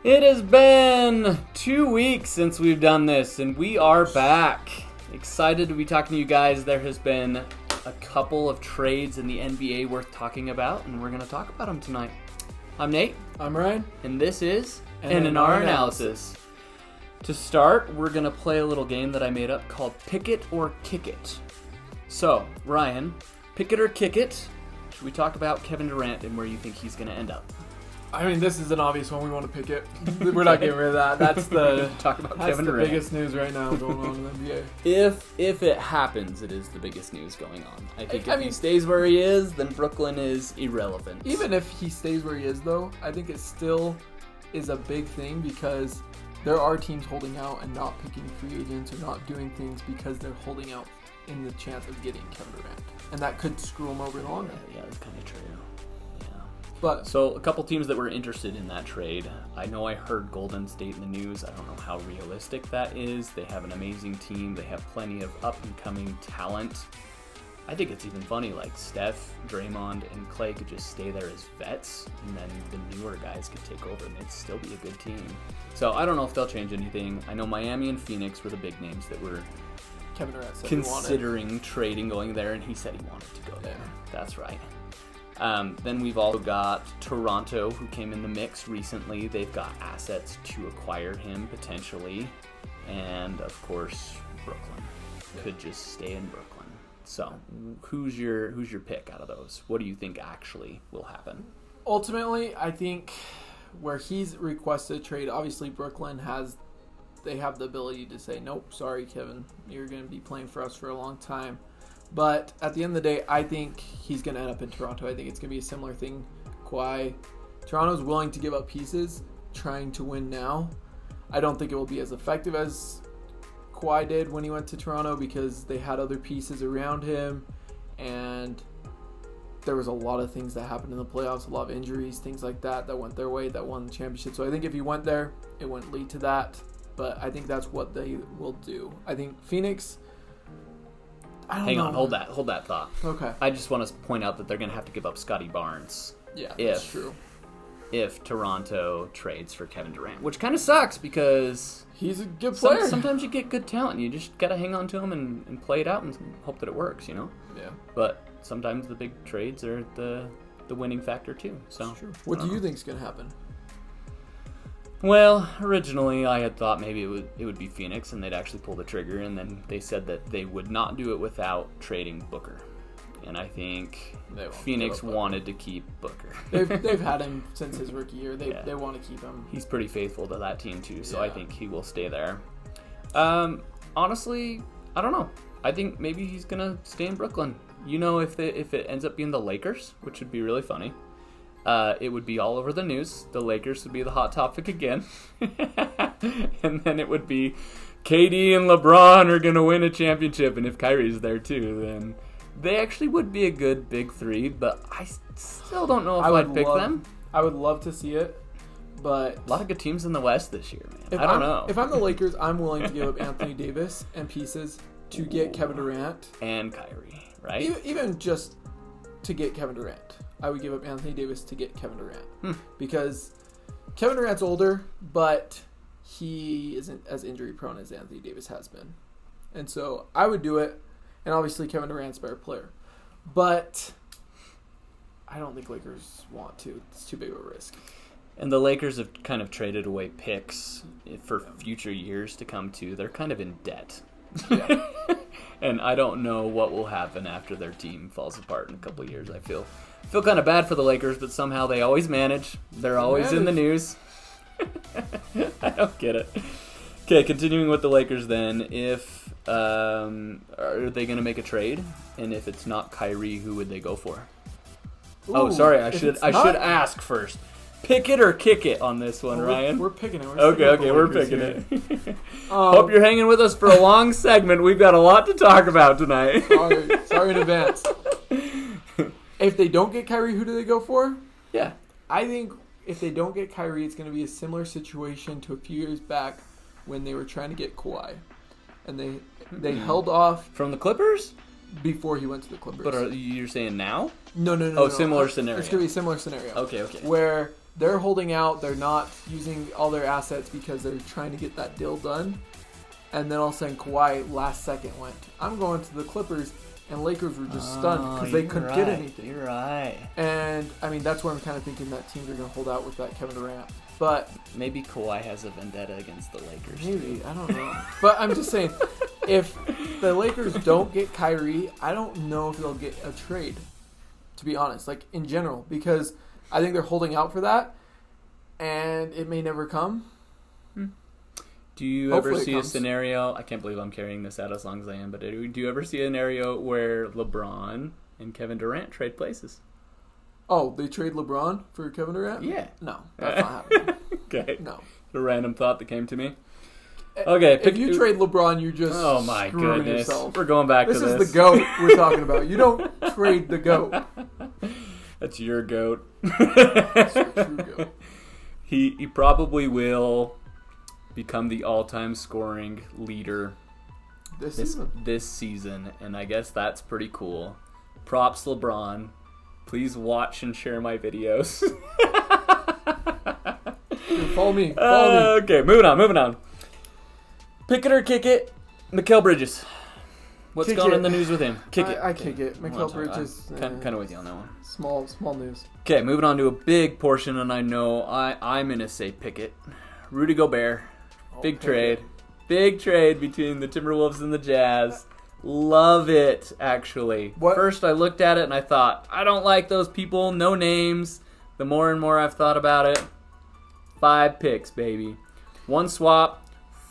It has been 2 weeks since we've done this, and we are back. Excited to be talking to you guys. There has been a couple of trades in the NBA worth talking about, and we're going to talk about them tonight. I'm Nate. I'm Ryan. And this is N&R Analysis. To start, we're going to play a little game that I made up called Pick It or Kick It. So, Ryan, pick it or kick it. Should we talk about Kevin Durant and where you think he's going to end up? I mean, this is an obvious one. We want to pick it. We're not getting rid of that. That's the talk about Kevin the Durant. biggest news right now going on in the NBA. If it happens, it is the biggest news going on. I think if he stays where he is, then Brooklyn is irrelevant. Even if he stays where he is, though, I think it still is a big thing because there are teams holding out and not picking free agents or not doing things because they're holding out in the chance of getting Kevin Durant. And that could screw him over in the long run. Yeah, that's kind of true. So a couple teams that were interested in that trade. I know I heard Golden State in the news. I don't know how realistic that is. They have an amazing team. They have plenty of up-and-coming talent. I think it's even funny, like Steph, Draymond, and Clay could just stay there as vets, and then the newer guys could take over, and it'd still be a good team. So I don't know if they'll change anything. I know Miami and Phoenix were the big names that were Kevin Durant said considering trading, going there, and he said he wanted to go there. Yeah. That's right. Then we've also got Toronto, who came in the mix recently. They've got assets to acquire him, potentially. And, of course, Brooklyn. Could just stay in Brooklyn. So, who's your pick out of those? What do you think actually will happen? Ultimately, I think where he's requested a trade, obviously Brooklyn they have the ability to say, nope, sorry, Kevin, you're going to be playing for us for a long time. But at the end of the day, I think he's going to end up in Toronto. I think it's going to be a similar thing. Kawhi, Toronto's willing to give up pieces, trying to win now. I don't think it will be as effective as Kawhi did when he went to Toronto because they had other pieces around him. And there was a lot of things that happened in the playoffs, a lot of injuries, things like that went their way, that won the championship. So I think if he went there, it wouldn't lead to that. But I think that's what they will do. I think Phoenix... Hang on, hold that thought. Okay. I just want to point out that they're going to have to give up Scotty Barnes. Yeah, that's true. If Toronto trades for Kevin Durant, which kind of sucks because he's a good player. Sometimes you get good talent. You just got to hang on to him and play it out and hope that it works, you know? Yeah. But sometimes the big trades are the winning factor too. So that's true. What do you think is going to happen? Well, originally I had thought maybe it would be Phoenix and they'd actually pull the trigger, and then they said that they would not do it without trading Booker. And I think Phoenix wanted to keep Booker. They've had him since his rookie year. They want to keep him. He's pretty faithful to that team too, so I think he will stay there. Honestly, I don't know. I think maybe he's gonna stay in Brooklyn. You know, if it ends up being the Lakers, which would be really funny. It would be all over the news. The Lakers would be the hot topic again. And then it would be KD and LeBron are going to win a championship. And if Kyrie's there too, then they actually would be a good big three. But I still don't know if I'd pick them. I would love to see it. But a lot of good teams in the West this year, man. I don't know. If I'm the Lakers, I'm willing to give up Anthony Davis and pieces to get Kevin Durant. And Kyrie, right? Even just to get Kevin Durant. I would give up Anthony Davis to get Kevin Durant. Because Kevin Durant's older, but he isn't as injury prone as Anthony Davis has been. And so I would do it. And obviously Kevin Durant's a better player. But I don't think Lakers want to. It's too big of a risk. And the Lakers have kind of traded away picks for future years to come too. They're kind of in debt. Yeah. And I don't know what will happen after their team falls apart in a couple of years. I feel kind of bad for the Lakers, but somehow they always manage. They're always in the news. I don't get it. Okay, continuing with the Lakers then. If are they going to make a trade? And if it's not Kyrie, who would they go for? Ooh, I should ask first. Pick it or kick it on this one, Ryan. We're picking it. We're picking it. Hope you're hanging with us for a long segment. We've got a lot to talk about tonight. Sorry in advance. If they don't get Kyrie, who do they go for? Yeah. I think if they don't get Kyrie, it's going to be a similar situation to a few years back when they were trying to get Kawhi. And they held off. From the Clippers? Before he went to the Clippers. But you're saying now? No. Similar scenario. It's going to be a similar scenario. Okay. Where they're holding out. They're not using all their assets because they're trying to get that deal done. And then all of a sudden, Kawhi last second went, I'm going to the Clippers. And Lakers were just stunned because they couldn't get anything. You're right. And, I mean, that's where I'm kind of thinking that teams are going to hold out with that Kevin Durant. But maybe Kawhi has a vendetta against the Lakers. Maybe. I don't know. But I'm just saying, if the Lakers don't get Kyrie, I don't know if they'll get a trade, to be honest, like in general. Because I think they're holding out for that, and it may never come. Do you ever see a scenario, I can't believe I'm carrying this out as long as I am, but do you ever see a scenario where LeBron and Kevin Durant trade places? Oh, they trade LeBron for Kevin Durant? Yeah. No, that's not happening. Okay. No. A random thought that came to me. Okay. If you trade LeBron, you're just oh my screwing goodness. yourself. We're going back to this. This is the GOAT we're talking about. You don't trade the GOAT. That's your GOAT. That's your true GOAT. He probably will become the all-time scoring leader this season, and I guess that's pretty cool. Props, LeBron. Please watch and share my videos. Follow me. Okay, moving on. Pick it or kick it. Mikal Bridges. What's going on in the news with him? Kick it. I kick it. Mikal Bridges. Kind of with you on that one. Small news. Okay, moving on to a big portion, and I know I'm going to say pick it. Rudy Gobert. Big trade between the Timberwolves and the Jazz. Love it, actually. First, I looked at it and I thought, I don't like those people, no names. The more and more I've thought about it, 5 picks, baby. 1 swap,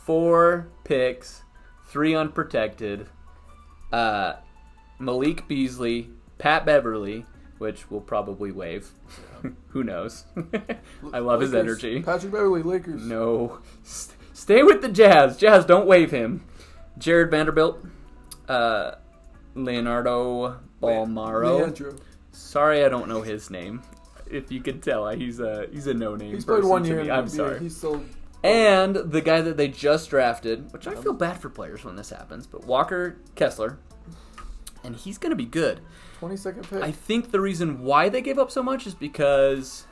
4 picks, 3 unprotected. Malik Beasley, Pat Beverly, which we'll probably waive. Yeah. Who knows? I love his energy. Patrick Beverly, Lakers. No. Stay with the Jazz. Jazz, don't waive him. Jared Vanderbilt. Leonardo Balmaro. Leandro. Sorry, I don't know his name. If you could tell, he's a no-name. He's played 1 year. I'm sorry. He's still. And the guy that they just drafted, which I feel bad for players when this happens, but Walker Kessler, and he's going to be good. 22nd pick. I think the reason why they gave up so much is because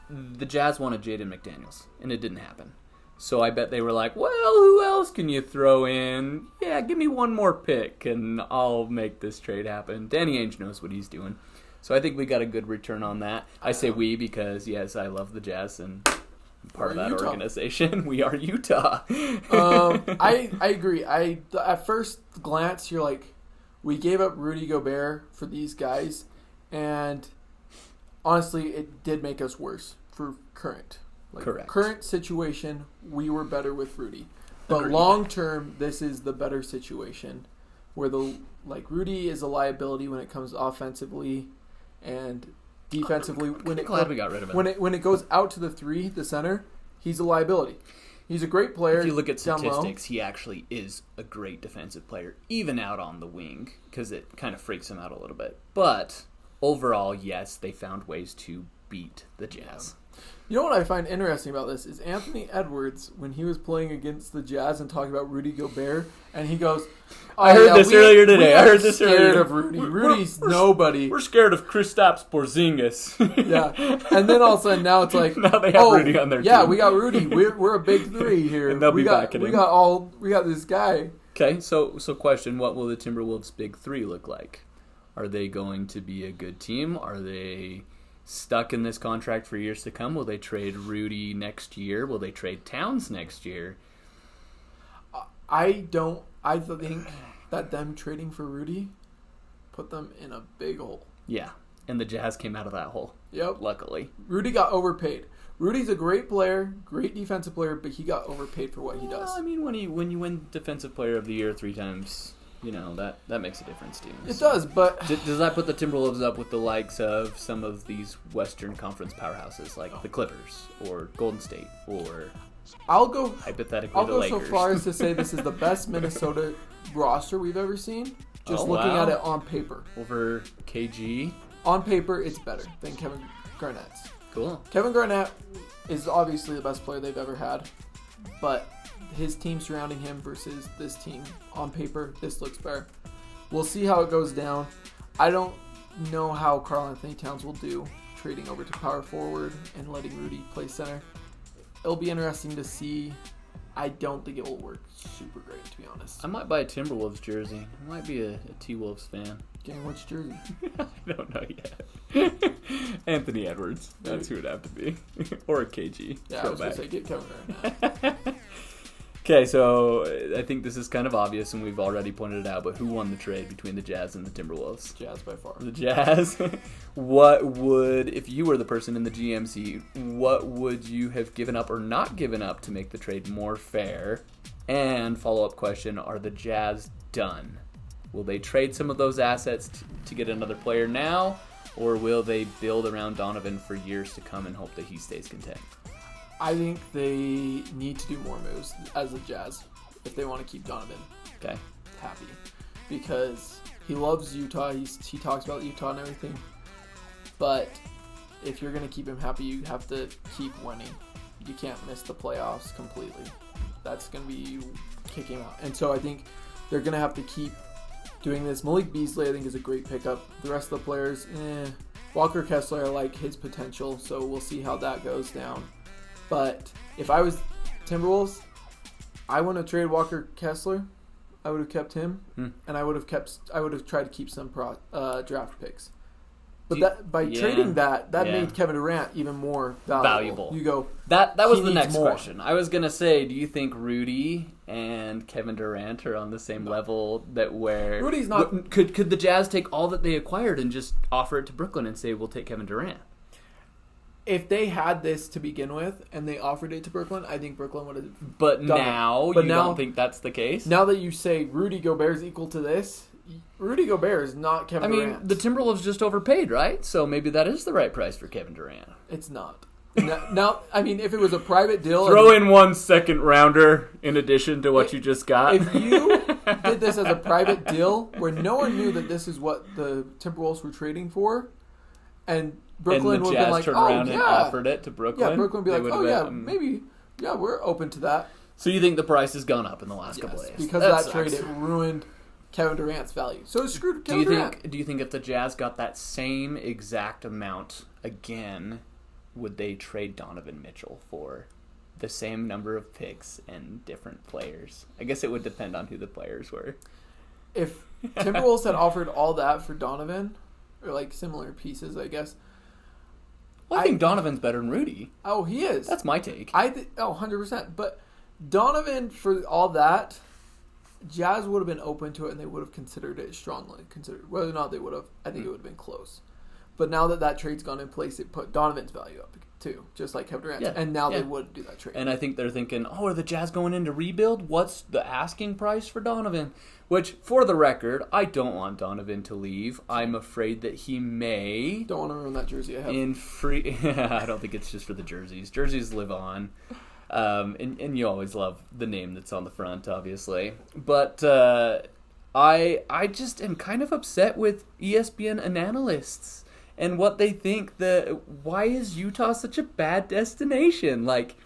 the Jazz wanted Jaden McDaniels, and it didn't happen. So I bet they were like, well, who else can you throw in? Yeah, give me 1 more pick, and I'll make this trade happen. Danny Ainge knows what he's doing. So I think we got a good return on that. I say we because, yes, I love the Jazz, and I'm part of that organization. We are Utah. I agree. At first glance, you're like, we gave up Rudy Gobert for these guys, and honestly, it did make us worse for current. Correct. Current situation, we were better with Rudy. But long term, this is the better situation where Rudy is a liability when it comes offensively and defensively. Glad we got rid of him. When it goes out to the 3, the center, he's a liability. He's a great player. If you look at statistics, he actually is a great defensive player, even out on the wing, because it kind of freaks him out a little bit. But overall, yes, they found ways to beat the Jazz. You know what I find interesting about this is Anthony Edwards, when he was playing against the Jazz and talking about Rudy Gobert, and he goes, I heard this earlier today. I heard this earlier. Scared of Rudy. Rudy's nobody. We're scared of Kristaps Porzingis. Yeah. And then all of a sudden now it's like, now they have Rudy on their team. Yeah, we got Rudy. We're a big 3 here. And they'll be backing him. We got this guy. Okay, so question, what will the Timberwolves' big 3 look like? Are they going to be a good team? Are they stuck in this contract for years to come? Will they trade Rudy next year? Will they trade Towns next year? I think that them trading for Rudy put them in a big hole. Yeah, and the Jazz came out of that hole. Yep. Luckily. Rudy got overpaid. Rudy's a great player, great defensive player, but he got overpaid for what he does. I mean, when you win Defensive Player of the Year 3 times, you know, that makes a difference too. It does, but does that put the Timberwolves up with the likes of some of these Western Conference powerhouses like the Clippers or Golden State or hypothetically the Lakers? I'll go so far as to say this is the best Minnesota roster we've ever seen. Just looking at it on paper. Over KG? On paper, it's better than Kevin Garnett's. Cool. Kevin Garnett is obviously the best player they've ever had, but his team surrounding him versus this team, on paper, this looks better. We'll see how it goes down. I don't know how Karl Anthony Towns will do. trading over to power forward and letting Rudy play center. It'll be interesting to see. I don't think it will work super great, to be honest. I might buy a Timberwolves jersey. I might be a T-Wolves fan. Getting which jersey? I don't know yet. Anthony Edwards. That's who it'd have to be. Or a KG. Yeah, I was going to say, get Kevin Durant. Okay, so I think this is kind of obvious, and we've already pointed it out, but who won the trade between the Jazz and the Timberwolves? Jazz by far. The Jazz. What would, if you were the person in the GM seat, what would you have given up or not given up to make the trade more fair? And follow-up question, are the Jazz done? Will they trade some of those assets to get another player now, or will they build around Donovan for years to come and hope that he stays content? I think they need to do more moves as the Jazz if they want to keep Donovan happy, because he loves Utah. He talks about Utah and everything, but if you're going to keep him happy, you have to keep winning. You can't miss the playoffs completely. That's going to be you kicking him out. And so I think they're going to have to keep doing this. Malik Beasley, I think, is a great pickup. The rest of the players, Walker Kessler, I like his potential, so we'll see how that goes down. But if I was Timberwolves, I wouldn't have traded Walker Kessler. I would have kept him, and I would have tried to keep some draft picks. But trading that made Kevin Durant even more valuable. You go. That was the next question. I was gonna say, do you think Rudy and Kevin Durant are on the same level that where Rudy's not? Could the Jazz take all that they acquired and just offer it to Brooklyn and say we'll take Kevin Durant? If they had this to begin with and they offered it to Brooklyn, I think Brooklyn would have. But now you don't think that's the case? Now that you say Rudy Gobert is equal to this, Rudy Gobert is not Kevin Durant. I mean, the Timberwolves just overpaid, right? So maybe that is the right price for Kevin Durant. It's not. Now, I mean, if it was a private deal... Throw in 1 second rounder in addition to what you just got. If you did this as a private deal where no one knew that this is what the Timberwolves were trading for, and Brooklyn would have been like, turned around and offered it to Brooklyn. Yeah, Brooklyn would be like, maybe, we're open to that. So you think the price has gone up in the last couple of days? Because of that trade, it ruined Kevin Durant's value. So it screwed Kevin Durant. Do you think if the Jazz got that same exact amount again, would they trade Donovan Mitchell for the same number of picks and different players? I guess it would depend on who the players were. If Timberwolves had offered all that for Donovan, or like similar pieces, I guess. Well, I think Donovan's better than Rudy. Oh, he is. That's my take. 100%. But Donovan, for all that, Jazz would have been open to it, and they would have considered it strongly. Whether or not they would have, I think it would have been close. But now that trade's gone in place, it put Donovan's value up too, just like Kevin Durant. And now they would do that trade. And I think they're thinking, are the Jazz going in to rebuild? What's the asking price for Donovan? Which, for the record, I don't want Donovan to leave. I'm afraid that he may. Don't want to ruin that jersey I have. I don't think it's just for the jerseys. Jerseys live on. And you always love the name that's on the front, obviously. But I just am kind of upset with ESPN analysts and what they think. Why is Utah such a bad destination? Like,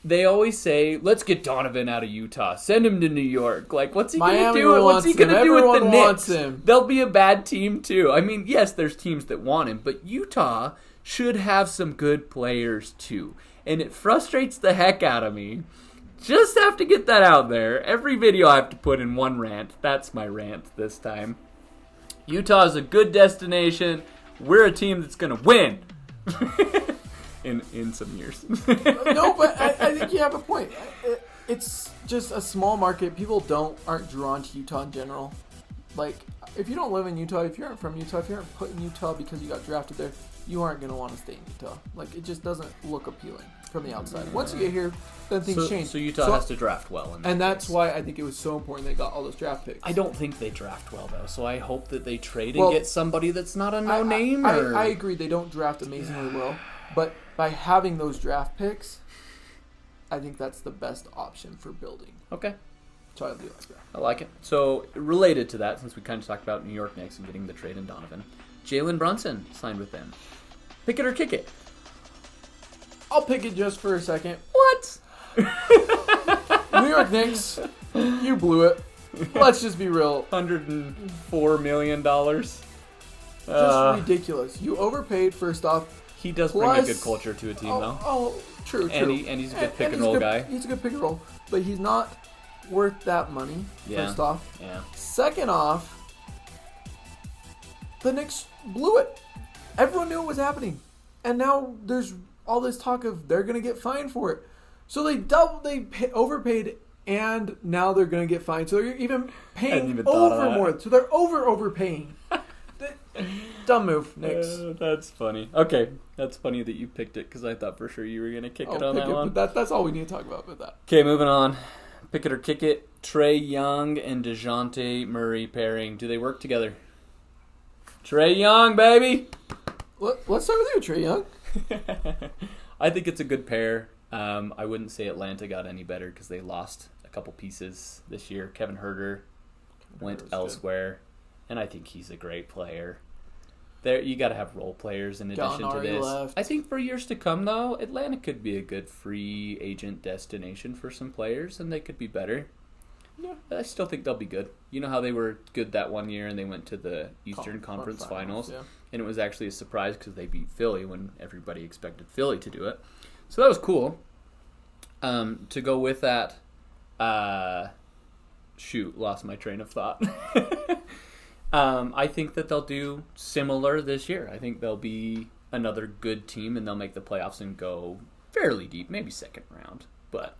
they always say, let's get Donovan out of Utah. Send him to New York. Like, what's he going to do? What's he going to do with the Knicks? They'll be a bad team, too. I mean, yes, there's teams that want him, but Utah should have some good players, too. And it frustrates the heck out of me. Just have to get that out there. Every video I have to put in one rant. That's my rant this time. Utah is a good destination. We're a team that's going to win. In some years. No, but I think you have a point. It's just a small market. People aren't drawn to Utah in general. Like, if you don't live in Utah, if you aren't from Utah, if you aren't put in Utah because you got drafted there, you aren't going to want to stay in Utah. Like, it just doesn't look appealing from the outside. Once you get here, then things change. So Utah has to draft well. That's why I think it was so important they got all those draft picks. I don't think they draft well, though, so I hope that they trade and get somebody that's not a no-name. I agree they don't draft amazingly well, but by having those draft picks, I think that's the best option for building. Okay. So I do like that. I like it. So, related to that, since we kind of talked about New York Knicks and getting the trade in Donovan, Jalen Brunson signed with them. Pick it or kick it? I'll pick it just for a second. What? New York Knicks, you blew it. Let's just be real. $104 million. Just ridiculous. You overpaid, first off. He does bring a good culture to a team, though. Oh, true. And he's a good pick and roll guy. He's a good pick and roll, but he's not worth that money. First off. Yeah. Second off, the Knicks blew it. Everyone knew it was happening, and now there's all this talk of they're gonna get fined for it. So they overpaid, and now they're gonna get fined. So they're even paying over more. So they're overpaying. Dumb move, Knicks. That's funny. Okay, that's funny that you picked it because I thought for sure you were gonna kick it on that one. But that's all we need to talk about with that. Okay, moving on. Pick it or kick it. Trae Young and DeJounte Murray pairing. Do they work together? Trae Young, baby. Let's start with you, Trae Young. I think it's a good pair. I wouldn't say Atlanta got any better because they lost a couple pieces this year. Kevin Huerter went elsewhere, and I think he's a great player. There, you got to have role players in addition to this. Left. I think for years to come, though, Atlanta could be a good free agent destination for some players, and they could be better. Yeah, I still think they'll be good. You know how they were good that one year, and they went to the Eastern Conference Finals, and it was actually a surprise because they beat Philly when everybody expected Philly to do it. So that was cool. To go with that, lost my train of thought. I think that they'll do similar this year. I think they'll be another good team, and they'll make the playoffs and go fairly deep, maybe second round. But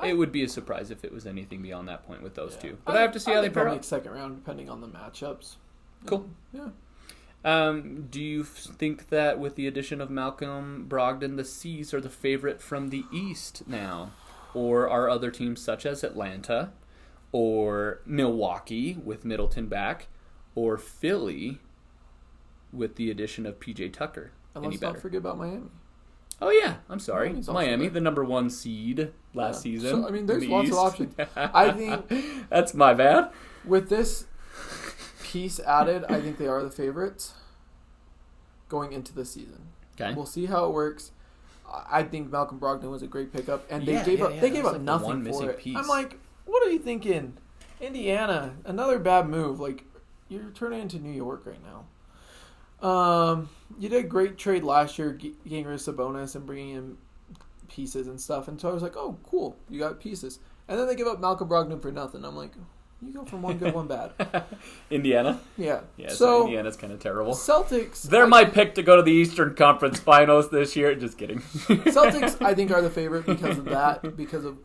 it would be a surprise if it was anything beyond that point with those two. But I have to see how they pair up. Second round, depending on the matchups. Cool. Yeah. Do you think that with the addition of Malcolm Brogdon, the C's are the favorite from the East now? Or are other teams such as Atlanta or Milwaukee with Middleton back or Philly with the addition of P.J. Tucker and let's not forget about Miami. Oh, yeah. I'm sorry. Miami, the number one seed last season. So, I mean, there's lots of options. I think that's my bad. With this piece added, I think they are the favorites going into the season. Okay. We'll see how it works. I think Malcolm Brogdon was a great pickup, and they gave up nothing for it. I'm like, what are you thinking? Indiana, another bad move. Like, you're turning into New York right now. You did a great trade last year, getting rid of Sabonis and bringing in pieces and stuff. And so I was like, oh, cool, you got pieces. And then they give up Malcolm Brogdon for nothing. I'm like, you go from one good, one bad. Indiana? Yeah. Yeah, so Indiana's kind of terrible. Celtics. They're my pick to go to the Eastern Conference Finals this year. Just kidding. Celtics, I think, are the favorite because of that, because of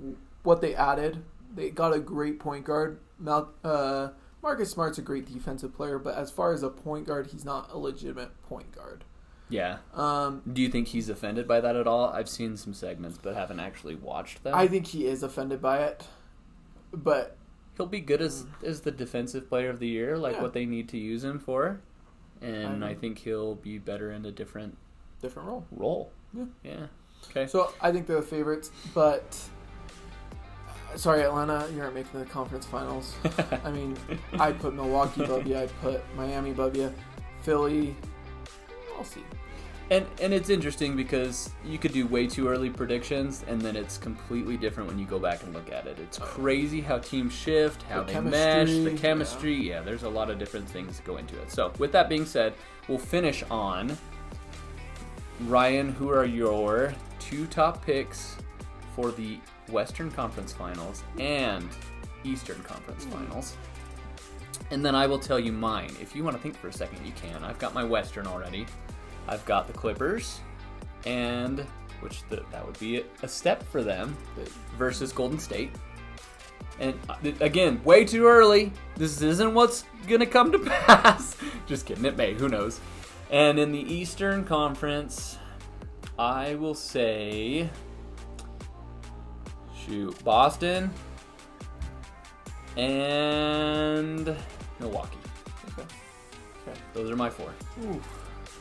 what they added. They got a great point guard. Marcus Smart's a great defensive player, but as far as a point guard, he's not a legitimate point guard. Yeah. Do you think he's offended by that at all? I've seen some segments, but haven't actually watched them. I think he is offended by it, but he'll be good as the defensive player of the year, what they need to use him for, and I think he'll be better in a different role. Yeah. Okay. So I think they're the favorites, but. Sorry, Atlanta, you aren't making the conference finals. I mean, I put Milwaukee above you. I put Miami above you. Philly, I'll see. And it's interesting because you could do way too early predictions, and then it's completely different when you go back and look at it. It's crazy how teams shift, how they mesh, the chemistry. Yeah, there's a lot of different things that go into it. So with that being said, we'll finish on, Ryan, who are your two top picks for the Western Conference Finals and Eastern Conference Finals? And then I will tell you mine. If you want to think for a second, you can. I've got my Western already. I've got the Clippers, and that would be a step for them versus Golden State. And again, way too early. This isn't what's gonna come to pass. Just kidding. It may. Who knows? And in the Eastern Conference, I will say, Boston and Milwaukee. Okay. Those are my four. Ooh,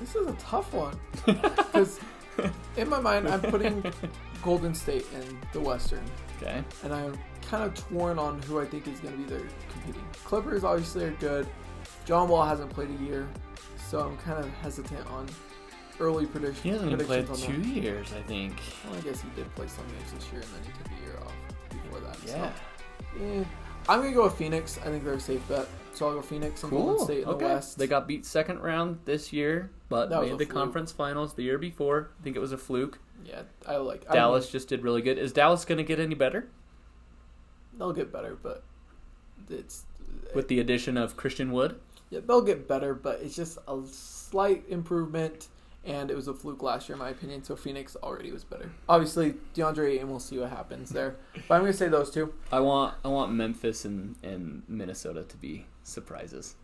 this is a tough one. Because in my mind, I'm putting Golden State in the Western. Okay. And I'm kind of torn on who I think is going to be there competing. Clippers obviously are good. John Wall hasn't played a year, so I'm kind of hesitant on early predictions. He hasn't even played 2 years, I think. Well, I guess he did play some games this year, and then he took a year off before that. Yeah. So, I'm going to go with Phoenix. I think they're a safe bet. So I'll go Phoenix and Golden State in the West. They got beat second round this year, but made the conference finals the year before. I think it was a fluke. Yeah, Dallas just did really good. Is Dallas going to get any better? They'll get better, but it's... With the addition of Christian Wood? Yeah, they'll get better, but it's just a slight improvement, and it was a fluke last year, in my opinion, so Phoenix already was better. Obviously, DeAndre Ayton, we'll see what happens there. But I'm going to say those two. I want Memphis and Minnesota to be surprises.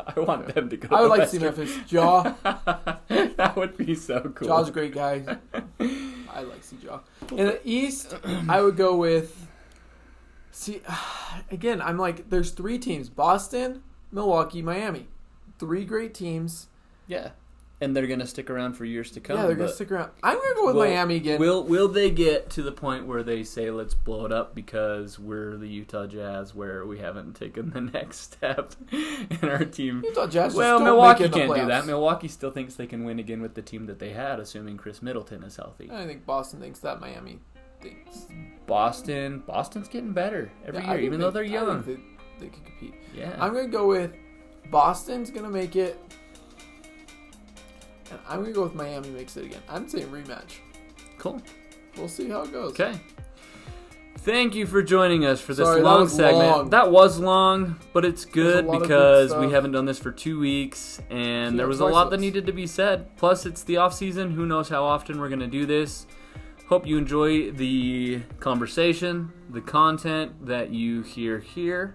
I want them to go. I would like to see Memphis. Ja. That would be so cool. Ja's a great guy. I'd like to see Ja. In the East, I would go with... See, again, I'm like, there's 3 teams. Boston, Milwaukee, Miami. 3 great teams. Yeah. And they're going to stick around for years to come. Yeah, they're going to stick around. I'm going to go with Miami again. Will they get to the point where they say, let's blow it up because we're the Utah Jazz, where we haven't taken the next step in our team? Utah Jazz Milwaukee can't do that. Milwaukee still thinks they can win again with the team that they had, assuming Chris Middleton is healthy. I think Boston thinks that. Miami thinks. Boston's getting better every year, even though they're young. I think they can compete. Yeah. I'm going to go with Boston's going to make it. And I'm going to go with Miami makes it again. I'm saying rematch. Cool. We'll see how it goes. Okay. Thank you for joining us for this long segment. That was long, but it's good because we haven't done this for 2 weeks, and there was a lot that needed to be said. Plus, it's the off season. Who knows how often we're going to do this. Hope you enjoy the conversation, the content that you hear here.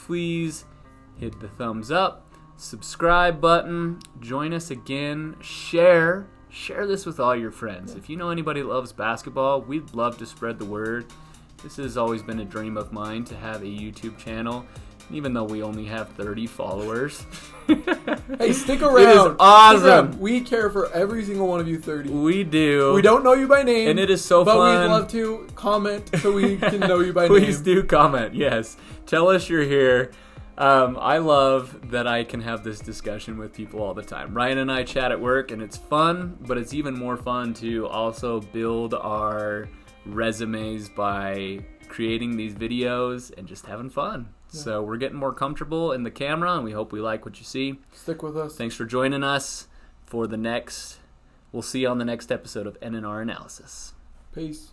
Please hit the thumbs up. Subscribe button. Join us again. Share this with all your friends. If you know anybody that loves basketball, we'd love to spread the word. This has always been a dream of mine to have a YouTube channel, even though we only have 30 followers. Hey, stick around. It is awesome. We care for every single one of you 30. We do. We don't know you by name. And it is so fun. But we'd love to comment so we can know you by name. Please do comment, yes. Tell us you're here. I love that I can have this discussion with people all the time. Ryan and I chat at work, and it's fun, but it's even more fun to also build our resumes by creating these videos and just having fun. Yeah. So we're getting more comfortable in the camera, and we hope we like what you see. Stick with us. Thanks for joining us for the next... We'll see you on the next episode of N&R Analysis. Peace.